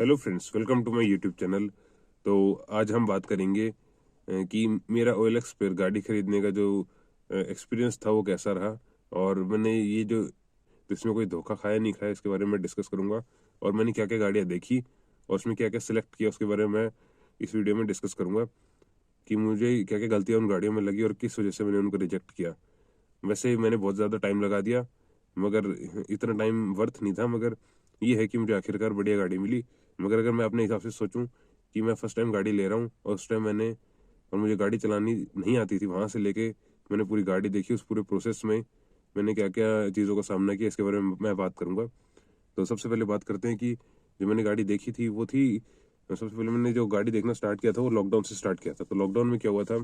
Hello friends, welcome to my YouTube channel. तो आज हम बात करेंगे कि मेरा OLX पर गाड़ी खरीदने का जो एक्सपीरियंस था वो कैसा रहा। और मैंने ये जो इसमें कोई धोखा खाया नहीं खाया इसके बारे में डिस्कस करूंगा। और मैंने क्या क्या गाड़ियाँ देखी और उसमें क्या क्या सिलेक्ट किया उसके बारे में मैं इस वीडियो में डिस्कस करूंगा कि मुझे क्या क्या गलतियाँ उन गाड़ियों में लगी और किस वजह से मैंने उनको रिजेक्ट किया। वैसे मैंने बहुत ज़्यादा टाइम लगा दिया, मगर इतना टाइम वर्थ नहीं था। मगर ये है कि मुझे आखिरकार बढ़िया गाड़ी मिली। मगर अगर मैं अपने हिसाब से सोचूं कि मैं फर्स्ट टाइम गाड़ी ले रहा हूं और उस टाइम मुझे गाड़ी चलानी नहीं आती थी, वहां से लेके मैंने पूरी गाड़ी देखी, उस पूरे प्रोसेस में मैंने क्या क्या चीज़ों का सामना किया इसके बारे में मैं बात करूंगा। तो सबसे पहले बात करते हैं कि जो मैंने गाड़ी देखी थी वो थी, सबसे पहले मैंने जो गाड़ी देखना स्टार्ट किया था वो लॉकडाउन से स्टार्ट किया था। तो लॉकडाउन में क्या हुआ था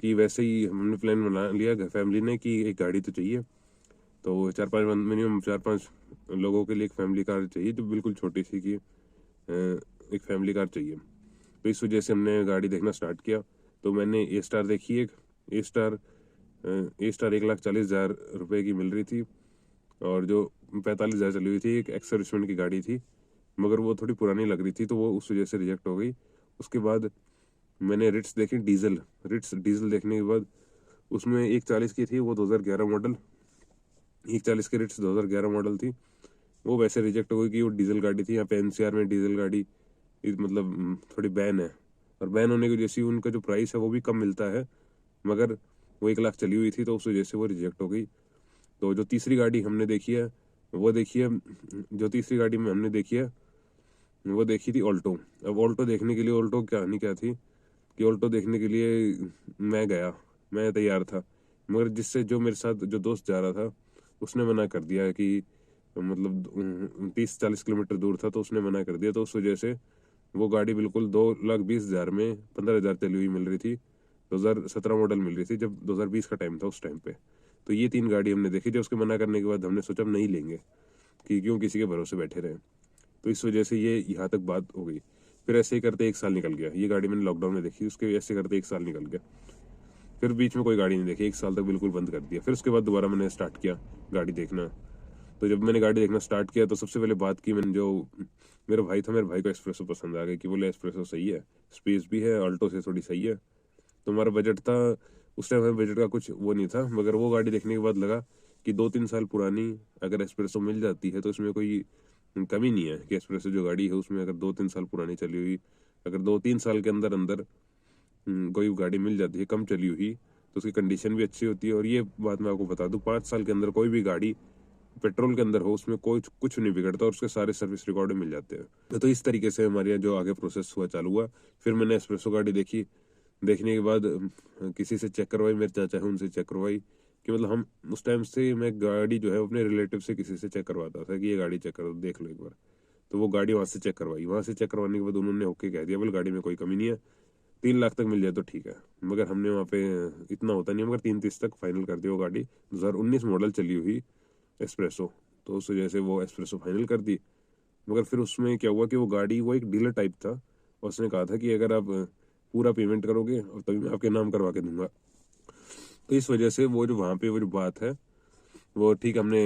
कि वैसे ही हमने प्लान बना लिया घर फैमिली ने कि एक गाड़ी तो चाहिए। तो मिनिमम 4-5 लोगों के लिए एक फैमिली कार चाहिए जो बिल्कुल छोटी सी की एक फैमिली कार चाहिए। तो इस वजह से हमने गाड़ी देखना स्टार्ट किया। तो मैंने ए स्टार देखी, एक ए स्टार ए स्टार 1,40,000 रुपये की मिल रही थी। और जो 45,000 चली हुई थी एक एक्स-सर्विसमेंट की गाड़ी थी, मगर वो थोड़ी पुरानी लग रही थी तो वो उस वजह से रिजेक्ट हो गई। उसके बाद मैंने रिट्स देखी, रिट्स डीजल देखने के बाद उसमें 1,40 की थी, वो 2011 मॉडल। 1,40 की रिट्स 2011 मॉडल थी, वो वैसे रिजेक्ट हो गई कि वो डीजल गाड़ी थी। यहाँ पे NCR में डीजल गाड़ी मतलब थोड़ी बैन है, और बैन होने की वजह से उनका जो प्राइस है वो भी कम मिलता है, मगर वो 1 लाख चली हुई थी तो उस वजह से वो रिजेक्ट हो गई। तो जो तीसरी गाड़ी हमने देखी है वो देखी है जो तीसरी गाड़ी में हमने देखी है वो देखी थी ऑल्टो। अब ऑल्टो देखने के लिए, ऑल्टो कहानी क्या थी कि ऑल्टो देखने के लिए मैं गया, मैं तैयार था, मगर जिससे जो मेरे साथ जो दोस्त जा रहा था उसने मना कर दिया कि मतलब 30-40 किलोमीटर दूर था तो उसने मना कर दिया। तो उस वजह से वो गाड़ी बिल्कुल 2,20,000 में 15,000 चली हुई मिल रही थी। 2017 मॉडल मिल रही थी जब 2020 का टाइम था उस टाइम पे। तो ये 3 गाड़ी हमने देखी, जो उसके मना करने के बाद हमने सोचा अब नहीं लेंगे कि क्यों किसी के भरोसे बैठे रहे। तो इस वजह से ये यहाँ तक बात हो गई। फिर ऐसे ही करते 1 साल निकल गया, ये गाड़ी मैंने लॉकडाउन में देखी, उसके ऐसे करते 1 साल निकल गया। फिर बीच में कोई गाड़ी नहीं देखी, 1 साल तक बिल्कुल बंद कर दिया। फिर उसके बाद दोबारा मैंने स्टार्ट किया गाड़ी देखना। तो जब मैंने गाड़ी देखना स्टार्ट किया तो सबसे पहले बात की मैंने, जो मेरा भाई था, मेरे भाई को एस्प्रेसो पसंद आ गई कि बोले एस्प्रेसो सही है, स्पेस भी है, ऑल्टो से थोड़ी सही है। तो हमारा बजट था, उस टाइम हमें बजट का कुछ वो नहीं था, मगर वो गाड़ी देखने के बाद लगा कि 2-3 साल पुरानी अगर एस्प्रेसो मिल जाती है तो इसमें कोई कमी नहीं है कि एस्प्रेसो जो गाड़ी है उसमें अगर 2-3 साल पुरानी चली हुई, अगर 2-3 साल के अंदर अंदर कोई गाड़ी मिल जाती है कम चली हुई तो उसकी कंडीशन भी अच्छी होती है। और ये बात मैं आपको बता दूं, 5 साल के अंदर कोई भी गाड़ी पेट्रोल के अंदर हो उसमें कोई कुछ नहीं बिगड़ता और उसके सारे सर्विस रिकॉर्ड मिल जाते हैं। तो इस तरीके से हमारे यहाँ जो आगे प्रोसेस हुआ चालू हुआ। फिर मैंने एस्प्रेसो गाड़ी देखी, देखने के बाद किसी से चेक करवाई, मेरे चाचा है उनसे चेक करवाई कि मतलब हम उस टाइम से मैं गाड़ी जो है अपने रिलेटिव से किसी से चेक करवाता था कि ये गाड़ी चेक करो, देख लो एक बार। तो वो गाड़ी वहां से चेक करवाई, वहां से चेक करवाने के बाद उन्होंने ओके कह दिया, बोले गाड़ी में कोई कमी नहीं है, 3 लाख तक मिल जाए तो ठीक है। मगर हमने वहाँ पे इतना होता नहीं, मगर 3-30 तक फाइनल कर दिया। वो गाड़ी 2019 मॉडल चली हुई एस्प्रेसो, तो उस वजह से वो एस्प्रेसो फाइनल कर दी। मगर फिर उसमें क्या हुआ कि वो गाड़ी वो एक डीलर टाइप था, और उसने कहा था कि अगर आप पूरा पेमेंट करोगे और तभी मैं आपके नाम करवा के दूंगा। तो इस वजह से वो जो वहाँ पे वो जो बात है वो ठीक, हमने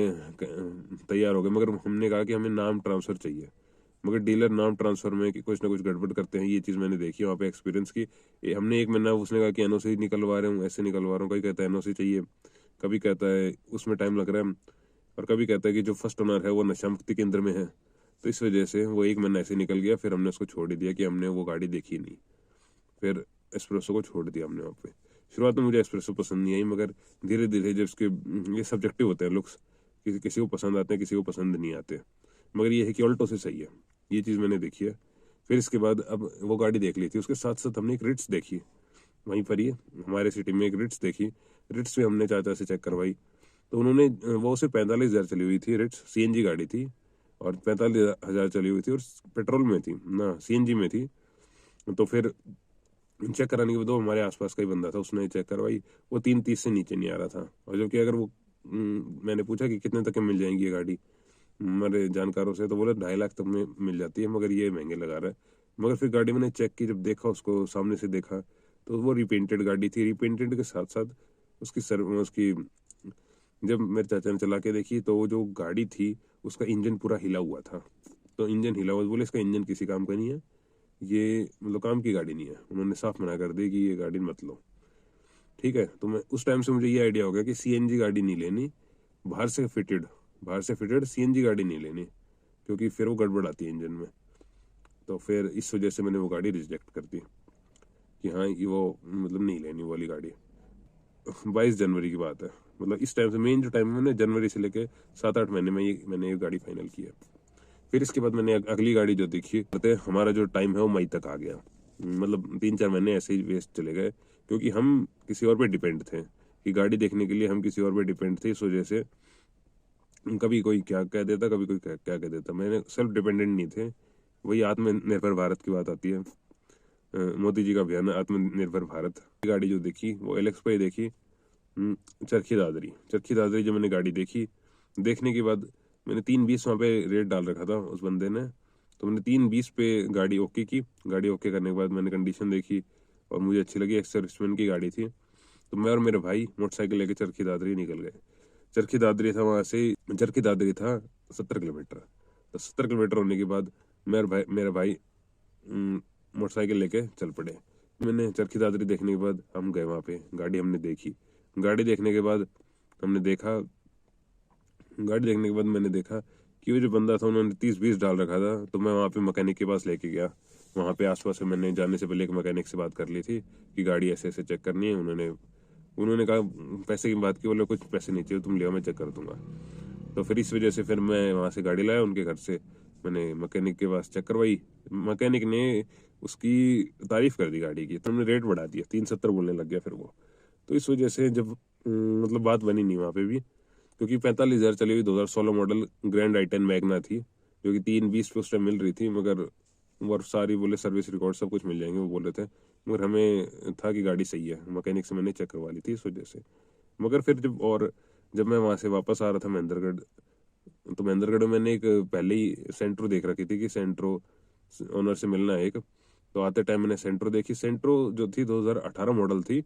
तैयार हो गए, मगर हमने कहा कि हमें नाम ट्रांसफ़र चाहिए। मगर डीलर नाम ट्रांसफ़र में कि कुछ ना कुछ गड़बड़ करते हैं, ये चीज़ मैंने देखी वहाँ पे एक्सपीरियंस की। हमने एक महीना उसने कहा कि NOC निकलवा रहे हूँ, ऐसे निकलवा रहा हूँ, कभी कहता है NOC चाहिए, कभी कहता है उसमें टाइम लग रहा है, और कभी कहता है कि जो फर्स्ट ओनर है वो नशा मुक्ति केंद्र में है। तो इस वजह से वो एक महीना ऐसे निकल गया, फिर हमने उसको छोड़ ही दिया कि हमने वो गाड़ी देखी नहीं। फिर एस्प्रेसो को छोड़ दिया हमने वहाँ पे। शुरुआत में मुझे एस्प्रेसो पसंद नहीं आई, मगर धीरे धीरे जब उसके ये सब्जेक्टिव होते हैं लुक्स, किसी किसी को पसंद आते हैं, किसी को पसंद नहीं आते, मगर ये है कि ऑल्टो से सही है, ये चीज़ मैंने देखी है। फिर इसके बाद अब वो गाड़ी देख ली थी, उसके साथ साथ हमने एक रिट्स देखी, वहीं पर ही हमारे सिटी में एक रिट्स देखी। रिट्स में हमने चाचा से चेक करवाई, तो उन्होंने वो उसे 45,000 चली हुई थी, रिट्स CNG गाड़ी थी, और 45,000 चली हुई थी, और पेट्रोल में थी ना, CNG में थी। तो फिर चेक कराने के बाद वो हमारे आसपास का ही बंदा था, उसने चेक करवाई, वो 330 से नीचे नहीं आ रहा था। और जबकि अगर वो मैंने पूछा कि कितने तक में मिल जाएंगी ये गाड़ी हमारे जानकारों से, तो बोला 2.5 लाख तक में मिल जाती है, मगर ये महंगे लगा रहा है। मगर फिर गाड़ी मैंने चेक की, जब देखा उसको सामने से देखा तो वो रिपेंटेड गाड़ी थी। रिपेंटेड के साथ साथ उसकी जब मेरे चाचा ने चला के देखी तो वो जो गाड़ी थी उसका इंजन पूरा हिला हुआ था। तो इंजन हिला हुआ, बोले इसका इंजन किसी काम का नहीं है, ये मतलब काम की गाड़ी नहीं है। उन्होंने साफ मना कर दी कि ये गाड़ी मत लो। ठीक है, तो मैं उस टाइम से मुझे ये आइडिया हो गया कि सीएनजी गाड़ी नहीं लेनी, बाहर से फिटेड सीएनजी गाड़ी नहीं लेनी, क्योंकि फिर वो गड़बड़ आती है इंजन में। तो फिर इस वजह से मैंने वो गाड़ी रिजेक्ट कर दी कि हाँ ये वो मतलब नहीं लेनी वो वाली गाड़ी। 22 जनवरी की बात है, मतलब इस टाइम से मेन जो टाइम है, मैंने जनवरी से लेके 7-8 महीने में मैंने ये गाड़ी फाइनल की है। फिर इसके बाद मैंने अगली गाड़ी जो देखी, कहते हमारा जो टाइम है वो मई तक आ गया। मतलब 3-4 महीने ऐसे ही वेस्ट चले गए, क्योंकि हम किसी और पे डिपेंड थे कि गाड़ी देखने के लिए हम किसी और पे डिपेंड थे। इस वजह से कभी कोई क्या कह देता, कभी कोई क्या कह देता, मैंने सेल्फ डिपेंडेंट नहीं थे। वही आत्मनिर्भर भारत की बात आती है, मोदी जी का अभियान आत्मनिर्भर भारत। गाड़ी जो देखी वो एलेक्स पे ही देखी, चरखी दादरी जब मैंने गाड़ी देखी, देखने के बाद मैंने 320 वहाँ पे रेट डाल रखा था उस बंदे ने, तो मैंने 320 पे गाड़ी ओके की। गाड़ी ओके करने के बाद मैंने कंडीशन देखी और मुझे अच्छी लगी, एक्स सर्विसमैन की गाड़ी थी। तो मैं और मेरे भाई मोटरसाइकिल लेके चरखी दादरी निकल गए। चरखी दादरी था, वहाँ से चरखी दादरी था 70 किलोमीटर। तो 70 किलोमीटर होने के बाद मेरा भाई मोटरसाइकिल लेके चल पड़े। मैंने चरखी दादरी देखने के बाद हम गए वहाँ पे, गाड़ी हमने देखी। गाड़ी देखने के बाद हमने देखा गाड़ी देखने के बाद मैंने देखा कि वो जो बंदा था उन्होंने 30-20 डाल रखा था। तो मैं वहाँ पे मैकेनिक के पास लेके गया। वहाँ पे आसपास से मैंने जाने से पहले एक मैकेनिक से बात कर ली थी कि गाड़ी ऐसे ऐसे चेक करनी है। उन्होंने कहा पैसे की बात की, बोले कुछ पैसे नहीं चाहिए, तुम ले आओ मैं चेक कर दूंगा। तो फिर इस वजह से फिर मैं वहाँ से गाड़ी लाया उनके घर से, मैंने मैकेनिक के पास चेक करवाई। मैकेनिक ने उसकी तारीफ कर दी गाड़ी की, तो हमने रेट बढ़ा दिया, 370 बोलने लग गया फिर वो। तो इस वजह से जब मतलब बात बनी नहीं वहाँ पे भी, क्योंकि 45,000 चली हुई 2016 मॉडल ग्रैंड आई 10 मैग्ना थी, जो कि 320 पे उस टाइम मिल रही थी। मगर वो सारी बोले सर्विस रिकॉर्ड सब कुछ मिल जाएंगे वो बोल रहे थे, मगर हमें था कि गाड़ी सही है। मैकेनिक से मैंने चेक करवा ली थी इस वजह से। मगर फिर जब मैं वहाँ से वापस आ रहा था महेंद्रगढ़, तो महेंद्रगढ़ में मैंने एक पहले ही सेंट्रो देख रखी थी कि सेंट्रो ओनर से मिलना है एक। तो आते टाइम मैंने सेंट्रो देखी। सेंट्रो जो थी 2018 मॉडल थी।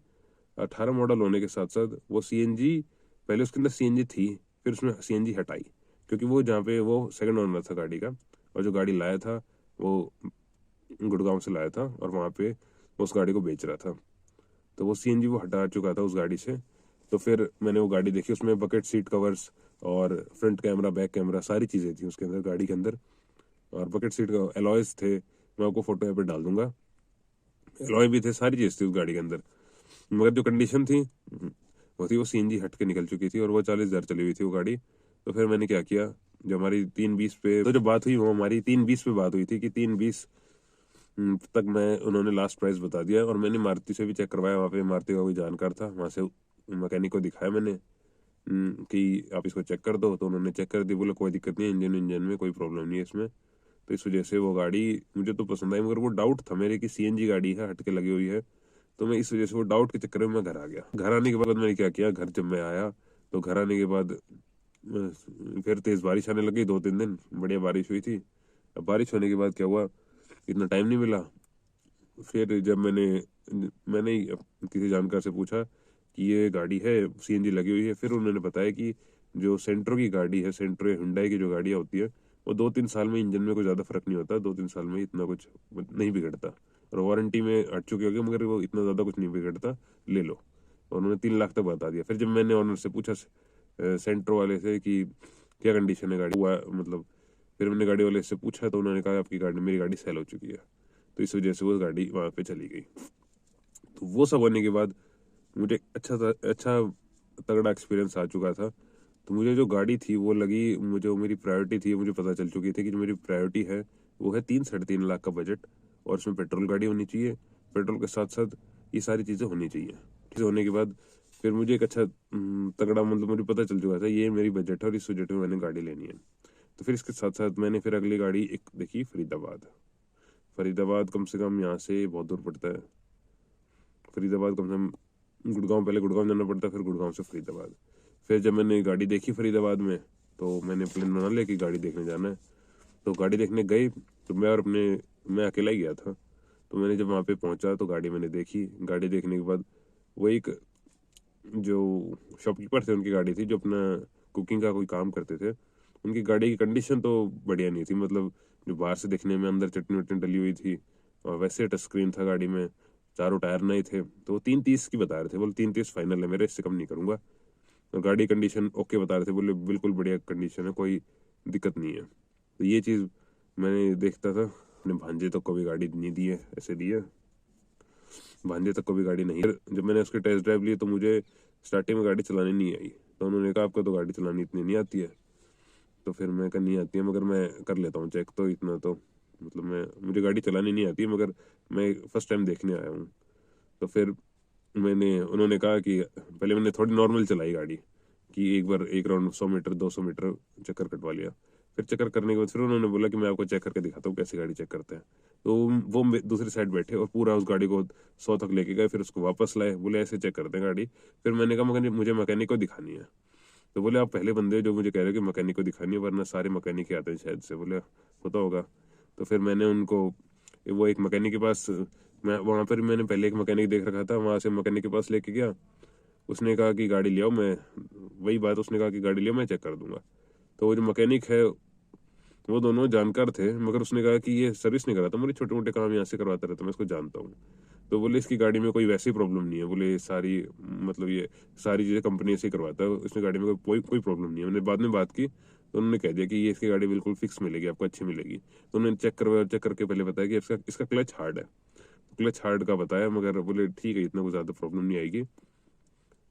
18 मॉडल होने के साथ साथ वो सीएनजी, पहले उसके अंदर सीएनजी थी, फिर उसमें सीएनजी हटाई, क्योंकि वो जहाँ पे वो सेकंड ओनर था गाड़ी का, और जो गाड़ी लाया था वो गुड़गांव से लाया था और वहाँ पे वो उस गाड़ी को बेच रहा था। तो वो सीएनजी वो हटा चुका था उस गाड़ी से। तो फिर मैंने वो गाड़ी देखी, उसमें बकेट सीट कवर्स और फ्रंट कैमरा बैक कैमरा सारी चीज़ें थी उसके अंदर गाड़ी के अंदर। और बकेट सीट का एलॉयज थे, मैं आपको फोटो यहाँ पे डाल दूंगा। एलॉय भी थे, सारी चीज़ थी उस गाड़ी के अंदर। मगर जो कंडीशन थी वो थी, वो सीएनजी हट के निकल चुकी थी और वो 40,000 चली हुई थी वो गाड़ी। तो फिर मैंने क्या किया, जब हमारी 320 पे तो जब बात हुई वो हमारी 320 पे बात हुई थी कि 320 तक मैं उन्होंने लास्ट प्राइस बता दिया। और मैंने मारुति से भी चेक करवाया, वहाँ पे मारुति का कोई जानकार था, वहाँ से मैकेनिक को दिखाया मैंने कि आप इसको चेक कर दो। तो उन्होंने चेक कर दी, बोले कोई दिक्कत नहीं है, इंजन में कोई प्रॉब्लम नहीं है इसमें। तो इस वजह से वो गाड़ी मुझे तो पसंद आई, मगर वो डाउट था मेरे कि सीएनजी गाड़ी है हट के लगी हुई है। तो मैं इस वजह से वो डाउट के चक्कर में मैं घर आ गया। घर आने के बाद मैंने क्या किया, घर जब मैं आया तो घर आने के बाद फिर तेज बारिश आने लगी। 2-3 दिन बढ़िया बारिश हुई थी। अब बारिश होने के बाद क्या हुआ, इतना टाइम नहीं मिला। फिर जब मैंने किसी जानकार से पूछा कि ये गाड़ी है सीएनजी लगी हुई है, फिर उन्होंने बताया कि जो सेंट्रो की गाड़ी है, सेंट्रो हुंडई की जो गाड़ियाँ होती है, वो 2-3 साल में इंजन में कोई ज़्यादा फर्क नहीं होता, 2-3 साल में इतना कुछ नहीं बिगड़ता। और वारंटी में हट चुकी होगी, मगर वो इतना ज़्यादा कुछ नहीं बिगड़ता, ले लो। और उन्होंने 3 लाख तक बता दिया। फिर जब मैंने ऑनर से पूछा सेंट्रो वाले से कि क्या कंडीशन है गाड़ी हुआ मतलब, फिर मैंने गाड़ी वाले से पूछा तो उन्होंने कहा आपकी गाड़ी, मेरी गाड़ी सेल हो चुकी है। तो इस वजह से वो गाड़ी वहाँ पे चली गई। तो वो सब होने के बाद मुझे अच्छा तगड़ा एक्सपीरियंस आ चुका था। तो मुझे जो गाड़ी थी वो लगी, मुझे वो मेरी प्रायोरिटी थी, मुझे पता चल चुकी थी कि जो मेरी प्रायोरिटी है वो है 3-3.5 लाख का बजट, और उसमें पेट्रोल गाड़ी होनी चाहिए, पेट्रोल के साथ साथ ये सारी चीज़ें होनी चाहिए। चीज़ होने के बाद फिर मुझे एक अच्छा तगड़ा मतलब मुझे पता चल चुका था ये मेरी बजट है और इस बजट में मैंने गाड़ी लेनी है। तो फिर इसके साथ साथ मैंने फिर अगली गाड़ी एक देखी, फरीदाबाद कम से कम यहाँ से बहुत दूर पड़ता है। फरीदाबाद कम से कम गुड़गांव, पहले गुड़गांव जाना पड़ता है, फिर गुड़गांव से फरीदाबाद। फिर जब मैंने गाड़ी देखी फरीदाबाद में, तो मैंने प्लान बना लिया कि गाड़ी देखने जाना है। तो गाड़ी देखने गई, तो मैं अकेला ही गया था। तो मैंने जब वहाँ पे पहुँचा तो गाड़ी मैंने देखी। गाड़ी देखने के बाद वो एक जो शॉपकीपर थे उनकी गाड़ी थी, जो अपना कुकिंग का कोई काम करते थे, उनकी गाड़ी की कंडीशन तो बढ़िया नहीं थी। मतलब जो बाहर से दिखने में अंदर चटनी वटनी डली हुई थी, और वैसे टच स्क्रीन था गाड़ी में, चारों टायर नए थे। तो वो 330 की बता रहे थे, बोले 330 फाइनल है मेरे, इससे कम नहीं करूंगा। और गाड़ी कंडीशन ओके बता रहे थे, बोले बिल्कुल बढ़िया कंडीशन है, कोई दिक्कत नहीं है। तो ये चीज़ मैंने देखता था। अपने भांजे तक को भी गाड़ी नहीं दी है, ऐसे दी है, भांजे तक को भी गाड़ी नहीं। फिर जब मैंने उसके टेस्ट ड्राइव लिए तो मुझे स्टार्टिंग में गाड़ी चलानी नहीं आई। तो उन्होंने कहा आपको तो गाड़ी चलानी इतनी नहीं आती है। तो फिर मैं कहा नहीं आती है, मगर मैं कर लेता हूँ चेक, तो इतना तो मतलब मुझे गाड़ी चलानी नहीं आती है, मगर मैं फर्स्ट टाइम देखने आया हूँ। तो फिर उन्होंने कहा कि पहले मैंने थोड़ी नॉर्मल चलाई गाड़ी, कि एक बार एक राउंड 100 मीटर 200 मीटर चक्कर कटवा लिया। फिर चक्कर करने के बाद फिर उन्होंने बोला कि मैं आपको चेक करके दिखाता हूँ कैसे गाड़ी चेक करते हैं। तो वो दूसरी साइड बैठे और पूरा उस गाड़ी को 100 तक लेके गए, फिर उसको वापस लाए, बोले ऐसे चेक करते हैं गाड़ी। फिर मैंने कहा मगर मुझे मैकेनिक को दिखानी है। तो बोले आप पहले बंदे हो जो मुझे कह रहे हो कि मैकेनिक को दिखानी है, वरना सारे मैकेनिक ही आते हैं शायद से। बोले होता होगा। तो फिर मैंने उनको वो एक मैकेनिक के पास, मैं वहाँ पर मैंने पहले एक मैकेनिक देख रखा था, वहाँ से मैकेनिक के पास लेके गया। उसने कहा कि गाड़ी ले आओ, मैं वही बात, उसने कहा कि गाड़ी ले आओ मैं चेक कर दूंगा। तो वो जो मैकेनिक है वो दोनों जानकार थे, मगर उसने कहा कि ये सर्विस नहीं कराता, मेरे छोटे मोटे काम यहाँ से करवाता रहता, मैं इसको जानता हूँ। तो बोले इसकी गाड़ी में कोई वैसी प्रॉब्लम नहीं है, बोले ये सारी मतलब ये सारी चीज़ें कंपनी से ही करवाता है, इसमें गाड़ी में कोई कोई प्रॉब्लम नहीं है। मैंने बाद में बात की तो उन्होंने कह दिया कि ये इसकी गाड़ी बिल्कुल फिक्स मिलेगी आपको, अच्छी मिलेगी। तो उन्होंने चेक करवाया, चेक करके पहले बताया कि इसका इसका क्लच हार्ड है। तो क्लच हार्ड का बताया, मगर बोले ठीक है इतना कुछ ज़्यादा प्रॉब्लम नहीं आएगी।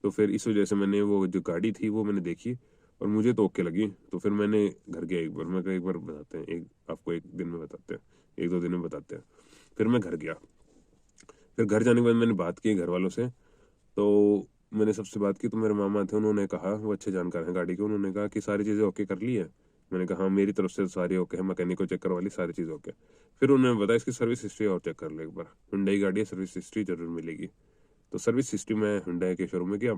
तो फिर इस वजह से मैंने वो जो गाड़ी थी वो मैंने देखी, और मुझे तो ओके लगी। तो फिर मैंने घर गया एक बार, मैं कहा एक बार बताते हैं, एक आपको एक दिन में बताते हैं, एक दो दिन में बताते हैं। फिर मैं घर गया। फिर घर जाने के बाद मैंने बात की घर वालों से। तो मैंने सबसे बात की तो मेरे मामा थे, उन्होंने कहा, वो अच्छे जानकार हैं गाड़ी के, उन्होंने कहा कि सारी चीज़ें ओके कर ली है। मैंने कहा हाँ मेरी तरफ से तो सारी ओके है, मैकेनिक को चेक करवा ली, सारी चीज़ ओके। फिर उन्होंने बताया इसकी सर्विस हिस्ट्री और चेक कर लो एक बार, हुंडई गाड़ी है, सर्विस हिस्ट्री जरूर मिलेगी। तो सर्विस हिस्ट्री में हुंडई के शोरूम में गया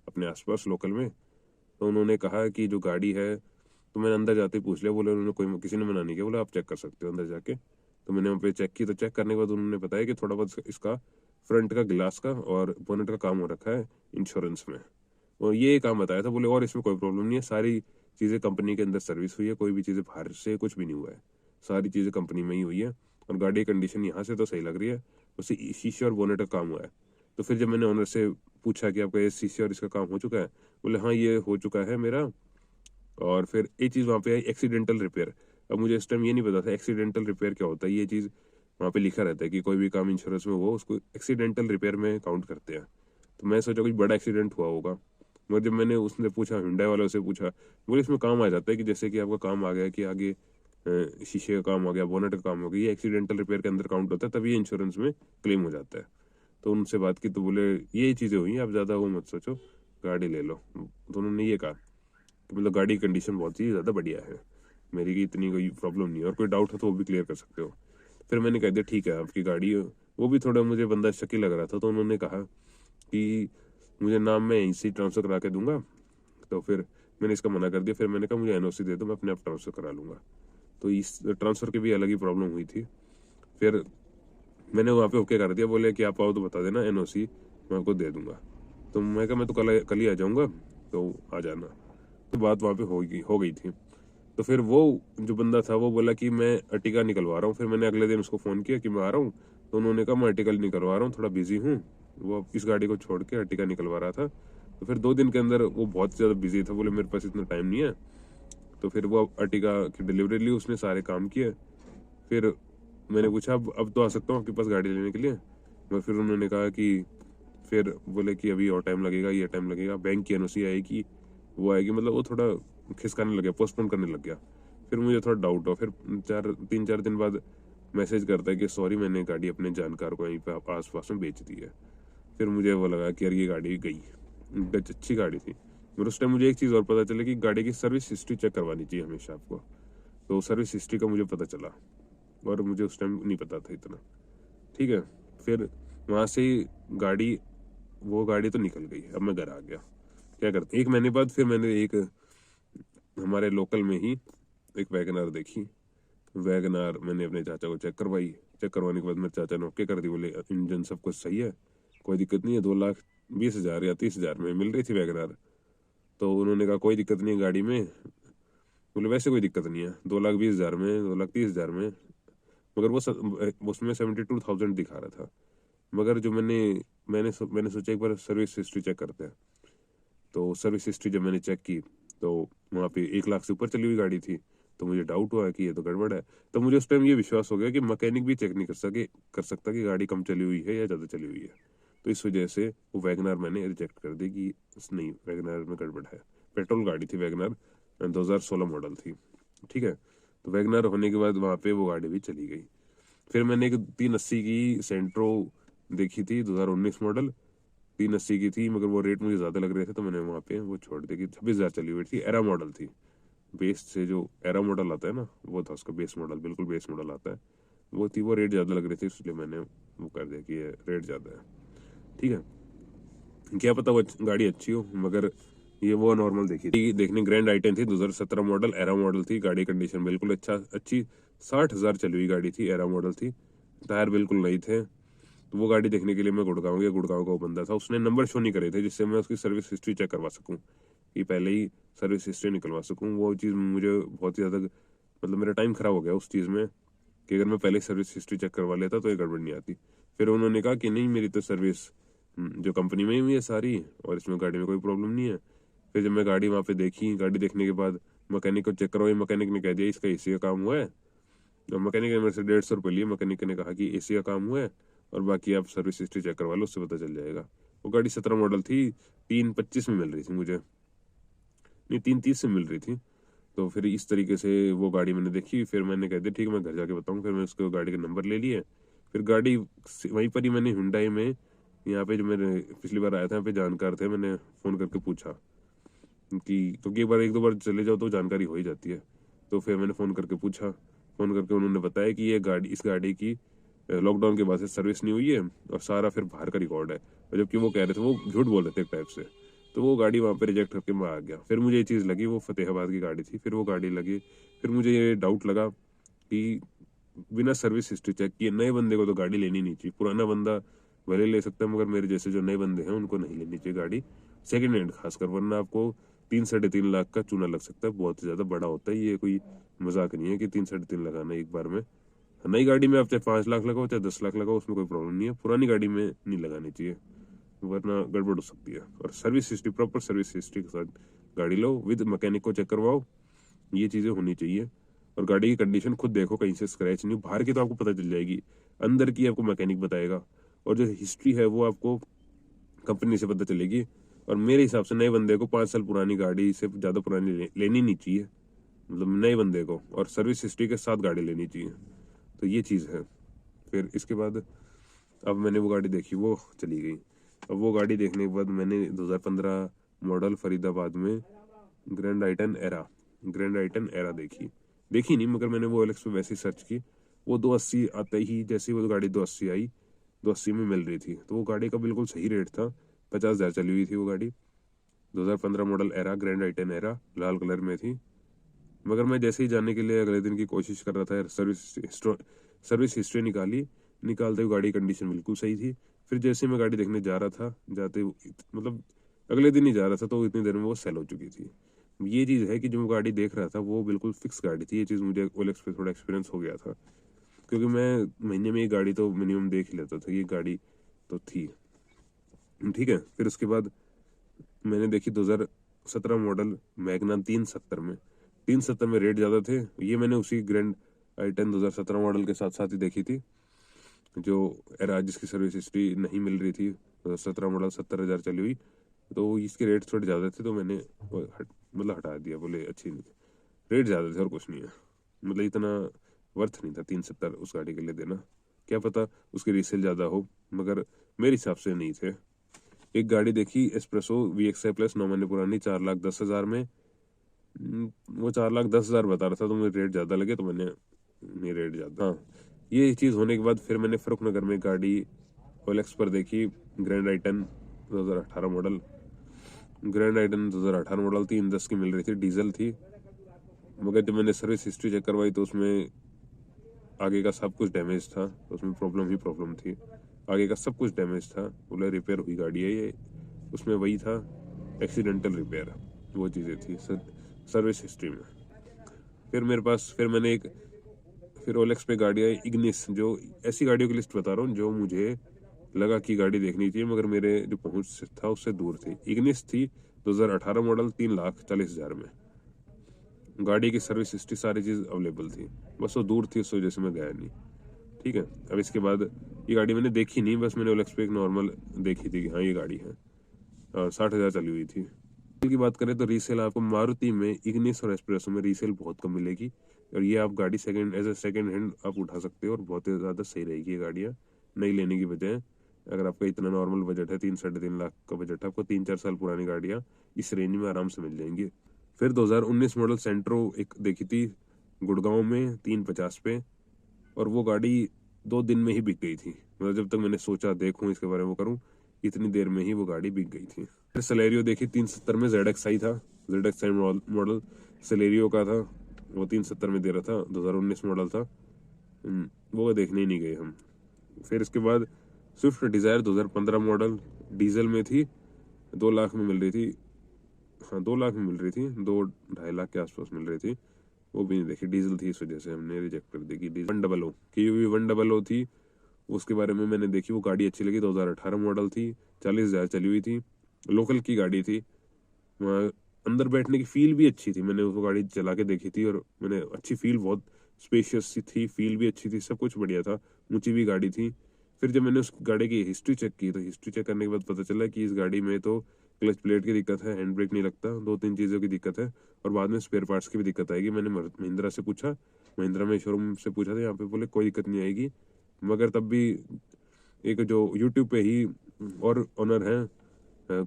अपने आसपास लोकल में। तो उन्होंने कहा कि जो गाड़ी है, तो मैंने अंदर जाते ही पूछ लिया, बोले उन्होंने कोई किसी ने मना नहीं किया, बोले आप चेक कर सकते हो अंदर जाके। तो मैंने वहाँ पे चेक की, तो चेक करने के बाद उन्होंने बताया कि थोड़ा बहुत इसका फ्रंट का ग्लास का और बोनेट का काम हो रखा है इंश्योरेंस में, और ये काम बताया था। बोले और इसमें कोई प्रॉब्लम नहीं है, सारी चीज़ें कंपनी के अंदर सर्विस हुई है, कोई भी चीज़ें बाहर से कुछ भी नहीं हुआ है, सारी चीज़ें कंपनी में ही हुई है। और गाड़ी की कंडीशन यहाँ से तो सही लग रही है, उसे शीशे और बोनेट का काम हुआ है। तो फिर जब मैंने ऑनर से पूछा कि आपका ये शीशे और इसका काम हो चुका है, बोले हाँ ये हो चुका है मेरा। और फिर एक चीज़ वहाँ पे आई, एक्सीडेंटल रिपेयर। अब मुझे इस टाइम ये नहीं पता था एक्सीडेंटल रिपेयर क्या होता है। ये चीज़ वहाँ पे लिखा रहता है कि कोई भी काम इंश्योरेंस में हो उसको एक्सीडेंटल रिपेयर में काउंट करते हैं। तो मैं सोचा कुछ बड़ा एक्सीडेंट हुआ होगा, मगर जब मैंने उसने पूछा, हुंडई वालों से पूछा, बोले इसमें काम आ जाता है कि जैसे कि आपका काम आ गया कि आगे शीशे का काम हो गया, बोनेट का काम हो गया, ये एक्सीडेंटल रिपेयर के अंदर काउंट होता है, तभी इंश्योरेंस में क्लेम हो जाता है। तो उनसे बात की तो बोले ये चीज़ें हुई हैं, आप ज़्यादा वो मत सोचो, गाड़ी ले लो। तो उन्होंने ये कहा कि मतलब गाड़ी की कंडीशन बहुत ही ज़्यादा बढ़िया है, मेरी की इतनी कोई प्रॉब्लम नहीं है, और कोई डाउट है तो वो भी क्लियर कर सकते हो। फिर मैंने कह दिया ठीक है आपकी गाड़ी। वो भी थोड़ा मुझे बंदा शकी लग रहा था, तो उन्होंने कहा कि मुझे नाम मैं यहीं से ट्रांसफ़र करा के दूंगा। तो फिर मैंने इसका मना कर दिया। फिर मैंने कहा मुझे एनओसी दे दो, मैं अपने आप ट्रांसफ़र करा लूँगा। तो इस ट्रांसफ़र की भी अलग ही प्रॉब्लम हुई थी। फिर मैंने वहाँ पे ओके कर दिया, बोले कि आप आओ तो बता देना, एनओसी मैं आपको दे दूंगा। तो मैं कहा मैं तो कल ही आ जाऊँगा, तो आ जाना। तो बात वहाँ पे हो गई थी। तो फिर वो जो बंदा था वो बोला कि मैं अर्टिगा निकलवा रहा हूँ। फिर मैंने अगले दिन उसको फ़ोन किया कि मैं आ रहा हूँ। तो उन्होंने कहा मैं अर्टिगा निकलवा रहा हूँ, थोड़ा बिजी हूँ। वो इस गाड़ी को छोड़ के अर्टिगा निकलवा रहा था। तो फिर 2 दिन के अंदर वो बहुत ज़्यादा बिजी था, बोले मेरे पास इतना टाइम नहीं है। तो फिर वो अर्टिगा की डिलीवरी ली, उसने सारे काम किए। फिर मैंने पूछा अब तो आ सकता हूँ आपके पास गाड़ी लेने के लिए। मैं फिर उन्होंने कहा कि फिर बोले कि अभी और टाइम लगेगा, ये टाइम लगेगा, बैंक की एनओसी आएगी, वो आएगी, मतलब वो थोड़ा खिसकाने लग गया, पोस्टपोन करने लग गया। फिर मुझे थोड़ा डाउट हुआ। फिर 3-4 दिन बाद मैसेज करता है कि सॉरी मैंने गाड़ी अपने जानकार को यहीं पे आस पास में बेच दी है। फिर मुझे वो लगा कि यार ये गाड़ी गई, अच्छी गाड़ी थी। फिर उस टाइम मुझे एक चीज़ और पता चली कि गाड़ी की सर्विस हिस्ट्री चेक करवानी चाहिए हमेशा आपको। तो सर्विस हिस्ट्री का मुझे पता चला, और मुझे उस टाइम नहीं पता था इतना। ठीक है। फिर वहाँ से ही वो गाड़ी तो निकल गई। अब मैं घर आ गया, क्या करते 1 महीने बाद फिर मैंने एक हमारे लोकल में ही एक वैगनार देखी। वैगनार मैंने अपने चाचा को चेक करवाई। चेक करवाने के बाद मेरे चाचा ने ओके कर दी, बोले इंजन सब कुछ सही है, कोई दिक्कत नहीं है। 2,20,000 या 30,000 में मिल रही थी वैगनार। तो उन्होंने कहा कोई दिक्कत नहीं है गाड़ी में, बोले वैसे कोई दिक्कत नहीं है, 2,20,000 में, 2,30,000 में। मगर वो उसमें 72,000 दिखा रहा था। मगर जो मैंने सोचा एक बार सर्विस हिस्ट्री चेक करते हैं। तो सर्विस हिस्ट्री जब मैंने चेक की तो वहाँ पे 1 लाख से ऊपर चली हुई गाड़ी थी। तो मुझे डाउट हुआ कि ये तो गड़बड़ है। तो मुझे उस टाइम ये विश्वास हो गया कि मैकेनिक भी चेक नहीं कर सकता कि गाड़ी कम चली हुई है या ज़्यादा चली हुई है। तो इस वजह से वो वैगनार मैंने रिजेक्ट कर दी कि नहीं, वैगनार में गड़बड़ है। पेट्रोल गाड़ी थी वैगनार, 2016 मॉडल थी। ठीक है, तो वैगनार होने के बाद वहाँ पे वो गाड़ी भी चली गई। फिर मैंने एक 380 की सेंट्रो देखी थी, 2019 मॉडल, 380 की थी। मगर वो रेट मुझे ज़्यादा लग रहे थे तो मैंने वहाँ पे वो छोड़ दी कि 26,000 चली हुई थी। एरा मॉडल थी, बेस से जो एरा मॉडल आता है ना, वो था उसका बेस मॉडल, बिल्कुल बेस मॉडल आता है वो थी। वो रेट ज़्यादा लग रही थी, इसलिए मैंने वो कर दिया कि ये रेट ज़्यादा है। ठीक है, क्या पता वो गाड़ी अच्छी हो, मगर ये वो नॉर्मल देखी थी। देखने ग्रैंड आई10 थी, 2017 मॉडल, एरा मॉडल थी। गाड़ी कंडीशन बिल्कुल अच्छी 60,000 चली हुई गाड़ी थी, एरा मॉडल थी। टायर बिल्कुल नई थे। तो वो गाड़ी देखने के लिए मैं गुड़गांव गया। गुड़गांव का वो बंदा था, उसने नंबर शो नहीं करे थे जिससे मैं उसकी सर्विस हिस्ट्री चेक करवा सकूं, कि पहले ही सर्विस हिस्ट्री निकलवा सकूं। वो चीज़ मुझे बहुत ही ज़्यादा, मतलब मेरा टाइम खराब हो गया उस चीज़ में, कि अगर मैं पहले सर्विस हिस्ट्री चेक करवा लेता तो ये गड़बड़ नहीं आती। फिर उन्होंने कहा कि नहीं, मेरी तो सर्विस जो कंपनी में ही है सारी, और इसमें गाड़ी में कोई प्रॉब्लम नहीं है। फिर जब मैं गाड़ी वहाँ पे देखी, गाड़ी देखने के बाद मैकेनिक को चेक करवाई, मैकेनिक ने कह दिया इसका एसी का काम हुआ है। और मैकेनिक ने मेरे से 150 रुपये लिए। मैकेनिक ने कहा कि एसी का काम हुआ है और बाकी आप सर्विस हिस्ट्री चेक करवा लो, उससे पता चल जाएगा। वो गाड़ी 17 मॉडल थी, 325 में मिल रही थी मुझे, नहीं 330 में मिल रही थी। तो फिर इस तरीके से वो गाड़ी मैंने देखी। फिर मैंने कह दिया ठीक है, मैं घर जाके बताऊँ। फिर मैं उसको गाड़ी के नंबर ले लिए। फिर गाड़ी वहीं पर ही मैंने हुंडई में, यहाँ पे जो मेरे पिछली बार आया था यहाँ पे जानकार थे, मैंने फ़ोन करके पूछा कि, क्योंकि एक बार एक दो बार चले जाओ तो जानकारी हो ही जाती है। तो फिर मैंने फ़ोन करके पूछा, फ़ोन करके उन्होंने बताया कि इस गाड़ी की लॉकडाउन के बाद से सर्विस नहीं हुई है और सारा फिर बाहर का रिकॉर्ड है। और जबकि वो कह रहे थे, वो झूठ बोल रहे थे एक टाइप से। तो वो गाड़ी वहाँ पे रिजेक्ट करके मैं आ गया। फिर मुझे ये चीज़ लगी, वो फतेहाबाद की गाड़ी थी, फिर वो गाड़ी लगी। फिर मुझे ये डाउट लगा कि बिना सर्विस हिस्ट्री चेक किए नए बंदे को तो गाड़ी लेनी नहीं चाहिए। पुराना बंदा भले ले सकता है, मगर मेरे जैसे जो नए बंदे हैं उनको नहीं लेनी चाहिए गाड़ी, सेकेंड हैंड खासकर, वरना आपको 3-3.5 लाख का चूना लग सकता है। बहुत ज़्यादा बड़ा होता है ये, कोई मजाक नहीं है कि 3-3.5 लगाना एक बार में। नई गाड़ी में आप चाहे 5 लाख लगाओ चाहे 10 लाख लगाओ, उसमें कोई प्रॉब्लम नहीं है। पुरानी गाड़ी में नहीं लगानी चाहिए, वरना गड़बड़ हो सकती है। और service history, proper service history के साथ गाड़ी लो, विद मैकेनिक को चेक करवाओ, ये चीज़ें होनी चाहिए। और गाड़ी की कंडीशन खुद देखो, कहीं से स्क्रैच नहीं, बाहर की तो आपको पता चल जाएगी, अंदर की आपको मैकेनिक बताएगा। और जो हिस्ट्री है वो आपको कंपनी से पता चलेगी। और मेरे हिसाब से नए बंदे को 5 साल पुरानी गाड़ी से ज़्यादा पुरानी लेनी नहीं चाहिए, मतलब नए बंदे को, और सर्विस हिस्ट्री के साथ गाड़ी लेनी चाहिए। तो ये चीज़ है। फिर इसके बाद अब मैंने वो गाड़ी देखी, वो चली गई। अब वो गाड़ी देखने के बाद मैंने 2015 मॉडल फरीदाबाद में ग्रैंड आई10 एरा देखी नहीं, मगर मैंने वो OLX पे वैसे ही सर्च की। वो 280 आते ही, जैसे वो गाड़ी 280 आई, 280 में मिल रही थी। तो वो गाड़ी का बिल्कुल सही रेट था, 50,000 चली हुई थी वो गाड़ी। 2015 मॉडल एरा, ग्रैंड आई10 एरा, लाल कलर में थी। मगर मैं जैसे ही जाने के लिए अगले दिन की कोशिश कर रहा था, सर्विस हिस्ट्री निकालते हुए गाड़ी कंडीशन बिल्कुल सही थी। फिर जैसे मैं गाड़ी देखने जा रहा था, मतलब अगले दिन ही जा रहा था, तो इतनी देर में वो सेल हो चुकी थी। ये चीज़ है कि जो गाड़ी देख रहा था वो बिल्कुल फिक्स गाड़ी थी। ये चीज़ मुझे OLX पे थोड़ा एक्सपीरियंस हो गया था, क्योंकि मैं महीने में एक गाड़ी तो मिनिमम देख ही लेता था। ये गाड़ी तो थी। ठीक है, फिर उसके बाद मैंने देखी 2017 मॉडल मैग्ना 370 में रेट ज़्यादा थे। ये मैंने उसी ग्रैंड आई10 2017 मॉडल के साथ साथ ही देखी थी, जो एरा, जिसकी सर्विस हिस्ट्री नहीं मिल रही थी। 17 मॉडल 70,000 चली हुई, तो इसके रेट थोड़े ज़्यादा थे, तो मैंने मतलब हटा दिया, बोले अच्छी नहीं, रेट ज़्यादा थे और कुछ नहीं है। मतलब इतना वर्थ नहीं था 370 उस गाड़ी के लिए देना। क्या पता उसकी रीसेल ज़्यादा हो, मगर मेरे हिसाब से नहीं थे। एक गाड़ी देखी एस्प्रेसो VXI प्लस, 9 महीने पुरानी, 4,10,000 में। वो 4,10,000 बता रहा था, तो मुझे रेट ज़्यादा लगे, तो मैंने, नहीं रेट ज़्यादा। हाँ, ये चीज़ होने के बाद फिर मैंने फरुख नगर में गाड़ी OLX पर देखी, ग्रैंड आई10 2018 मॉडल। ग्रैंड आई10 2018 मॉडल 310 की मिल रही थी, डीजल थी। मगर जब मैंने सर्विस हिस्ट्री चेक करवाई तो उसमें आगे का सब कुछ डैमेज था, तो उसमें प्रॉब्लम थी। आगे का सब कुछ डैमेज था, बोले रिपेयर हुई गाड़ी है ये, उसमें वही था एक्सीडेंटल रिपेयर, वो चीज़ें थी सर्विस हिस्ट्री में। फिर मेरे पास फिर ओलेक्स पे गाड़ी आई इग्निस, जो ऐसी गाड़ियों की लिस्ट बता रहा हूँ जो मुझे लगा कि गाड़ी देखनी चाहिए मगर मेरे जो पहुंच से था उससे दूर थी। इग्निस थी 2018 मॉडल, 3,40,000 में। गाड़ी की सर्विस हिस्ट्री सारी चीज़ अवेलेबल थी, बस वो दूर थी उस वजह से मैं गया नहीं। ठीक है, अब इसके बाद ये गाड़ी मैंने देखी नहीं, बस मैंने ओलेक्स पे एक नॉर्मल देखी थी कि हाँ ये गाड़ी है। 60,000 चली हुई थी। की बात करें तो रीसेल आपको मारुति में इग्निस और एस्प्रेसो में रीसेल बहुत कम मिलेगी, और ये आप गाड़ी सेकंड हैंड आप उठा सकते हो और बहुत ही ज़्यादा सही रहेगी ये गाड़ियाँ नई लेने की बजाय। अगर आपका इतना नॉर्मल बजट है, 3-3.5 लाख का बजट है, आपको 3-4 साल पुरानी गाड़ियाँ इस रेंज में आराम से मिल जाएंगी। फिर 2019 मॉडल सेंट्रो एक देखी थी गुड़गांव में 350 पे, और वो गाड़ी 2 दिन में ही बिक गई थी। मतलब जब तक मैंने सोचा देखूं इसके बारे में करूं, इतनी देर में ही वो गाड़ी बिक गई थी। फिर सेलेरियो देखी 370 में, ZXi था, ZXi मॉडल सेलेरियो का था, वो 370 में दे रहा था, 2019 मॉडल था। वो देखने ही नहीं गए हम। फिर इसके बाद स्विफ्ट डिज़ायर 2015 मॉडल डीजल में थी, 2 लाख में मिल रही थी। हाँ 2 लाख में मिल रही थी, 2-2.5 लाख के आसपास मिल रही थी। वो भी नहीं देखी, डीजल थी, इस वजह से हमने रिजेक्ट कर दी। कि 100 QV 100 थी, उसके बारे में मैंने देखी, वो गाड़ी अच्छी लगी, 2018 मॉडल थी, 40,000 चली हुई थी, लोकल की गाड़ी थी। वहाँ अंदर बैठने की फील भी अच्छी थी, मैंने वो गाड़ी चला के देखी थी और मैंने अच्छी फील, बहुत स्पेशियस सी थी, फील भी अच्छी थी, सब कुछ बढ़िया था, ऊंची भी गाड़ी थी। फिर जब मैंने उस गाड़ी की हिस्ट्री चेक की तो हिस्ट्री चेक करने के बाद पता चला कि इस गाड़ी में तो क्लच प्लेट की दिक्कत है, हैंड ब्रेक नहीं लगता, 2-3 चीज़ों की दिक्कत है, और बाद में स्पेयर पार्ट्स की भी दिक्कत आएगी। मैंने महिंद्रा से पूछा, महिंद्रा में शोरूम से पूछा था, यहाँ पे बोले कोई दिक्कत नहीं आएगी। मगर तब भी एक जो यूट्यूब पे ही और ओनर हैं,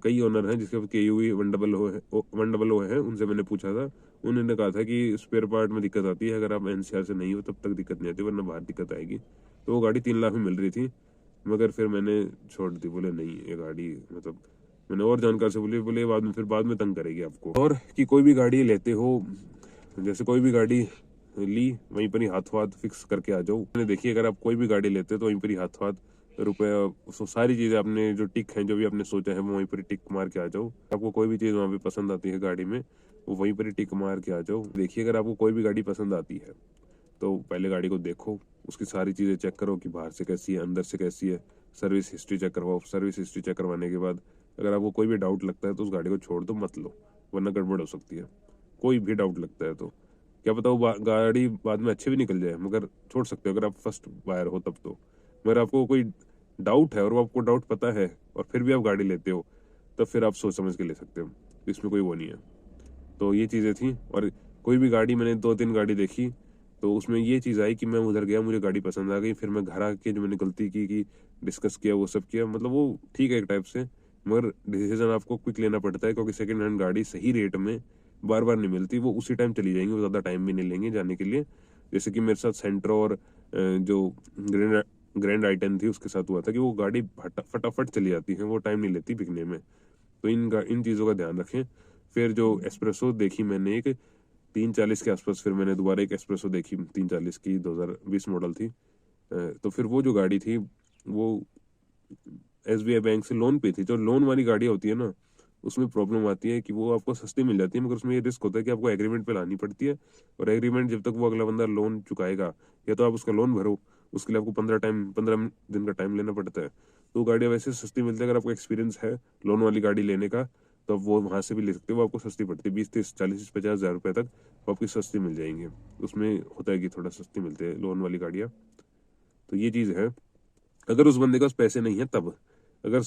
कई ओनर हैं जिसके KUV 100 है, उनसे मैंने पूछा था, उन्होंने कहा था कि स्पेयर पार्ट में दिक्कत आती है, अगर आप NCR से नहीं हो तब तक दिक्कत नहीं आती, वरना बाहर दिक्कत आएगी। तो वो गाड़ी 3 लाख में मिल रही थी, मगर फिर मैंने छोड़ दी, बोले नहीं ये गाड़ी, मतलब मैंने और जानकार से बोले बाद में तंग करेगी आपको। और कि कोई भी गाड़ी लेते हो, जैसे कोई भी गाड़ी ली वहीं पर ही हाथों हाथ फिक्स करके आ जाओ। मैंने देखी, अगर आप कोई भी गाड़ी लेते हो तो वहीं पर ही हाथों हाथ रुपये, सारी चीज़ें आपने जो टिक हैं, जो भी आपने सोचा है, वो वहीं पर ही टिक मार के आ जाओ। आपको कोई भी चीज़ वहाँ पे पसंद आती है गाड़ी में, वो वहीं पर ही टिक मार के आ जाओ। देखिए, अगर आपको कोई भी गाड़ी पसंद आती है तो पहले गाड़ी को देखो, उसकी सारी चीज़ें चेक करो कि बाहर से कैसी है, अंदर से कैसी है, सर्विस हिस्ट्री चेक करवाओ। सर्विस हिस्ट्री चेक करवाने के बाद अगर आपको कोई भी डाउट लगता है तो उस गाड़ी को छोड़ दो, मत लो, वरना गड़बड़ हो सकती है। कोई भी डाउट लगता है तो क्या पता वो गाड़ी बाद में अच्छी भी निकल जाए, मगर छोड़ सकते हो अगर आप फर्स्ट बायर हो तब तो। मगर आपको कोई डाउट है और वो आपको डाउट पता है और फिर भी आप गाड़ी लेते हो, तब फिर आप सोच समझ के ले सकते हो, इसमें कोई वो नहीं है। तो ये चीज़ें थी। और कोई भी गाड़ी, मैंने 2-3 गाड़ी देखी तो उसमें ये चीज़ आई कि मैं उधर गया, मुझे गाड़ी पसंद आ गई, फिर मैं घर आके जो मैंने गलती की कि डिस्कस किया, वो सब किया, मतलब वो ठीक है एक टाइप से, मगर डिसीजन आपको क्विक लेना पड़ता है, क्योंकि सेकंड हैंड गाड़ी सही रेट में बार बार नहीं मिलती, वो उसी टाइम चली जाएंगी, वो ज़्यादा टाइम भी नहीं लेंगे जाने के लिए। जैसे कि मेरे साथ सेंट्रो और जो ग्रैंड आई10 थी उसके साथ हुआ था कि वो गाड़ी फटाफट चली जाती है, वो टाइम नहीं लेती बिकने में। तो इन चीज़ों का ध्यान रखें। फिर जो एस्प्रेसो देखी मैंने एक 340 के आसपास, फिर मैंने दोबारा एक एस्प्रेसो देखी 340 की, 2020 मॉडल थी। तो फिर वो जो गाड़ी थी वो SBI बैंक से लोन पे थी। जो लोन वाली गाड़ी होती है ना, उसमें प्रॉब्लम आती है कि वो आपको सस्ती मिल जाती है, मगर उसमें ये रिस्क होता है कि आपको एग्रीमेंट पे लानी पड़ती है, और एग्रीमेंट जब तक वो अगला बंदा लोन चुकाएगा, या तो आप उसका लोन भरो, उसके लिए आपको 15 दिन का टाइम लेना पड़ता है। तो गाड़ियाँ वैसे सस्ती मिलती है, अगर आपको एक्सपीरियंस है लोन वाली गाड़ी लेने का तो आप वो वहाँ से भी ले सकते हो, वो आपको सस्ती पड़ती है, 20-30-40-50 हज़ार रुपये तक वो आपकी सस्ती मिल जाएंगे। उसमें होता है कि थोड़ा सस्ती मिलती है लोन वाली गाड़ियाँ। तो ये चीज़ है, अगर उस बंदे के पास पैसे नहीं है तब, अगर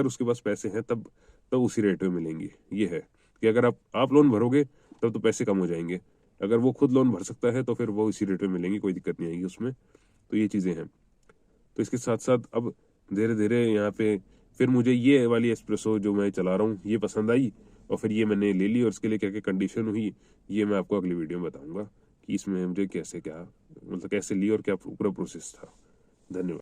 उसके पास पैसे हैं तब उसी रेट में मिलेंगी। ये है कि अगर आप लोन भरोगे तब तो पैसे कम हो जाएंगे, अगर वो खुद लोन भर सकता है तो फिर वो इसी रेट में मिलेंगी, कोई दिक्कत नहीं आएगी उसमें। तो ये चीज़ें हैं। तो इसके साथ साथ अब धीरे धीरे यहाँ पे फिर मुझे ये वाली एस्प्रेसो जो मैं चला रहा हूँ ये पसंद आई, और फिर ये मैंने ले ली, और इसके लिए क्या क्या कंडीशन हुई ये मैं आपको अगली वीडियो में बताऊंगा कि इसमें मुझे कैसे क्या, मतलब कैसे ली और क्या पूरा प्रोसेस था। धन्यवाद।